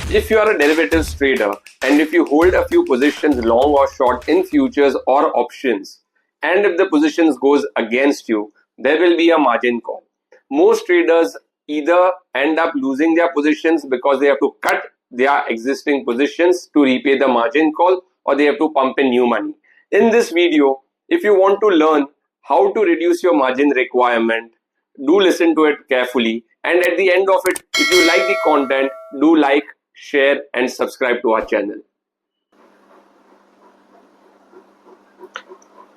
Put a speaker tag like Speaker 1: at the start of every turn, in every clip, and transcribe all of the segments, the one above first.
Speaker 1: If you are a derivatives trader and if you hold a few positions long or short in futures or options, and if the positions goes against you, there will be a margin call. Most traders either end up losing their positions because they have to cut their existing positions to repay the margin call, or they have to pump in new money. In this video, if you want to learn how to reduce your margin requirement, do listen to it carefully, and at the end of it, if you like the content, do like, share and subscribe to our channel.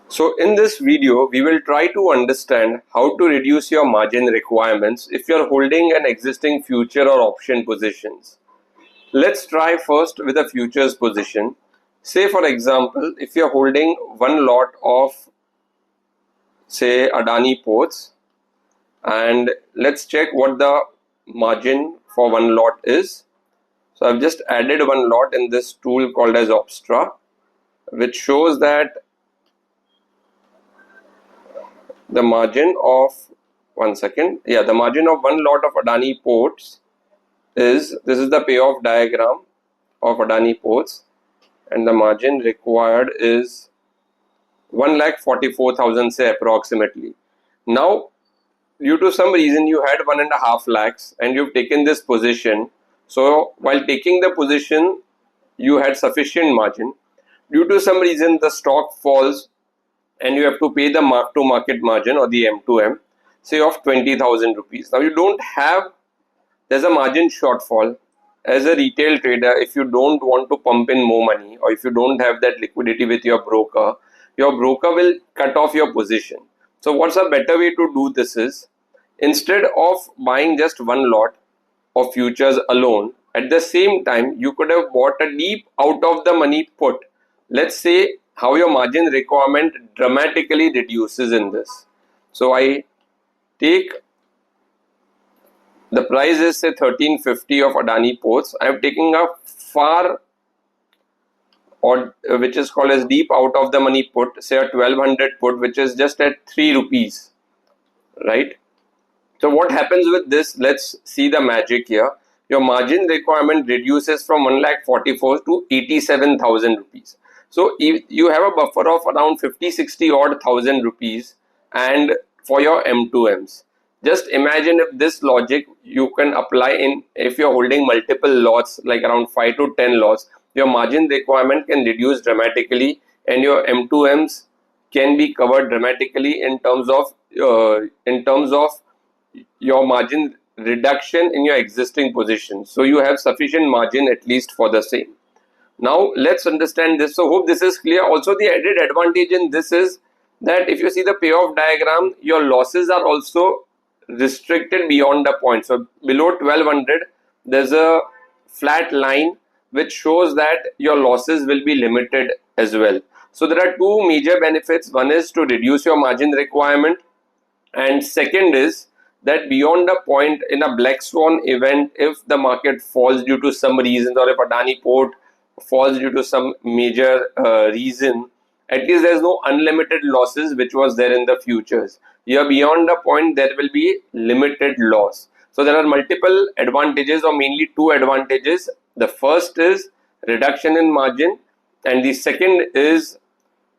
Speaker 1: So in this video, we will try to understand how to reduce your margin requirements if you are holding an existing future or option positions. Let's try first with a futures position. Say for example, if you are holding one lot of say Adani ports, and let's check what the margin for one lot is. So I've just added one lot in this tool called as Obstra, which shows that the margin of the margin of one lot of Adani ports is, this is the payoff diagram of Adani ports, and the margin required is 1,44,000, say approximately. Now, due to some reason you had 1.5 lakhs and you've taken this position. So while taking the position, you had sufficient margin. Due to some reason, the stock falls and you have to pay the mark to market margin or the M2M, say of 20,000 rupees. Now you don't have, there's a margin shortfall. As a retail trader, if you don't want to pump in more money, or if you don't have that liquidity with your broker will cut off your position. So what's a better way to do this is, instead of buying just one lot of futures alone, at the same time you could have bought a deep out of the money put. Let's say how your margin requirement dramatically reduces in this. So I take, the price is say 1350 of Adani ports. I am taking a far, or which is called as deep out of the money put, say a 1200 put, which is just at 3 rupees, right? So what happens with this? Let's see the magic here. Your margin requirement reduces from 1,44,000 to 87,000 rupees. So if you have a buffer of around 50-60 odd thousand rupees, and for your M2Ms, just imagine if this logic you can apply in, if you're holding multiple lots, like around 5 to 10 lots, your margin requirement can reduce dramatically and your M2Ms can be covered dramatically in terms of your margin reduction in your existing position. So you have sufficient margin at least for the same. Now let's understand this. So hope this is clear. Also, the added advantage in this is that if you see the payoff diagram, your losses are also restricted beyond the point. So below 1200, there's a flat line which shows that your losses will be limited as well. So there are two major benefits. One is to reduce your margin requirement, and second is that beyond a point, in a black swan event, if the market falls due to some reason, or if Adani port falls due to some major reason, at least there is no unlimited losses which was there in the futures. Here beyond a point, there will be limited loss. So there are multiple advantages, or mainly two advantages. The first is reduction in margin, and the second is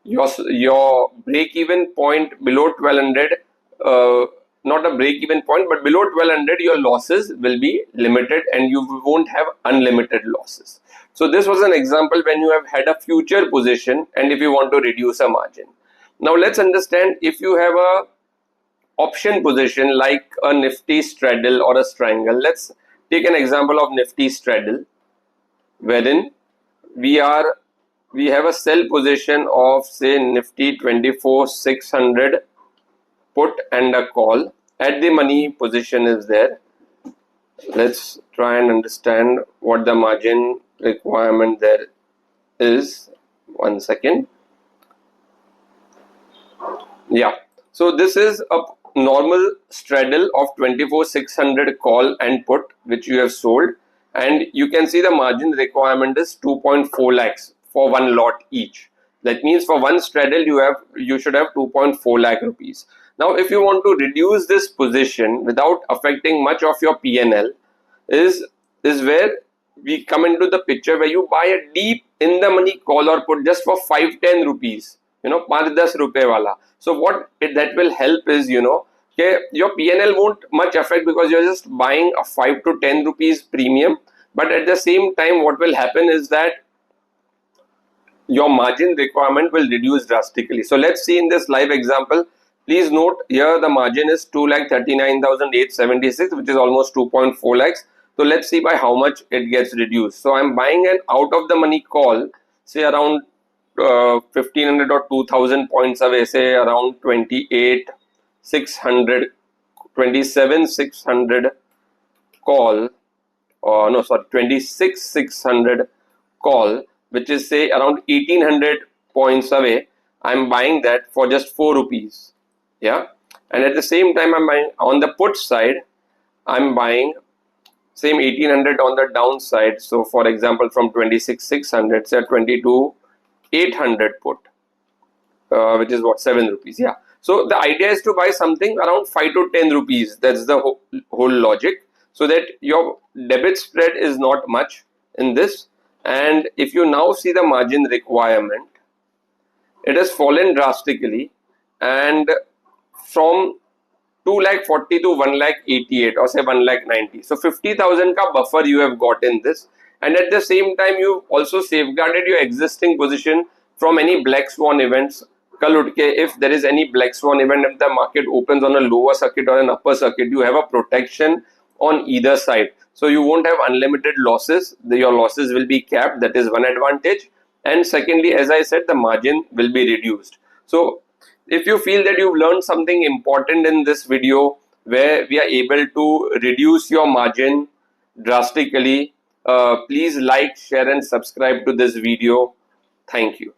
Speaker 1: your break-even point below 1200. Not a break-even point, but below 1200, your losses will be limited and you won't have unlimited losses. So this was an example when you have had a future position and if you want to reduce a margin. Now let's understand, if you have a option position like a Nifty straddle or a strangle. Let's take an example of Nifty straddle, wherein we have a sell position of say Nifty 24,600 put and a call. At the money position is there. Let's try and understand what the margin requirement there is. 1 second. Yeah, so this is a normal straddle of 24,600 call and put which you have sold, and you can see the margin requirement is 2.4 lakhs for one lot each. That means for one straddle you should have 2.4 lakh rupees. Now if you want to reduce this position without affecting much of your PNL, is where we come into the picture where you buy a deep in the money call or put just for 5-10 rupees, 5-10 rupees wala. So what that will help is, okay, your PNL won't much affect because you're just buying a 5 to 10 rupees premium. But at the same time, what will happen is that your margin requirement will reduce drastically. So let's see in this live example. Please note here the margin is 2,39,876, which is almost 2.4 lakhs. So let's see by how much it gets reduced. So I'm buying an out of the money call, say around 1500 or 2000 points away, say around 28,600, 27,600 call, or no, sorry, 26,600 call, which is say around 1800 points away. I'm buying that for just 4 rupees. Yeah. And at the same time, I'm buying on the put side, I'm buying same 1800 on the downside. So for example, from 26,600, say 22,800 put, which is what, 7 rupees. Yeah. So the idea is to buy something around 5 to 10 rupees. That's the whole logic. So that your debit spread is not much in this. And if you now see the margin requirement, it has fallen drastically, and from 2,40,000 to 1,88,000 or say 1,90,000. So 50,000 ka buffer you have got in this, and at the same time you've also safeguarded your existing position from any black swan events. Kal utke, if there is any black swan event, if the market opens on a lower circuit or an upper circuit, you have a protection on either side. So you won't have unlimited losses. Your losses will be capped. That is one advantage. And secondly, as I said, the margin will be reduced. So if you feel that you've learned something important in this video where we are able to reduce your margin drastically, please like, share and subscribe to this video. Thank you.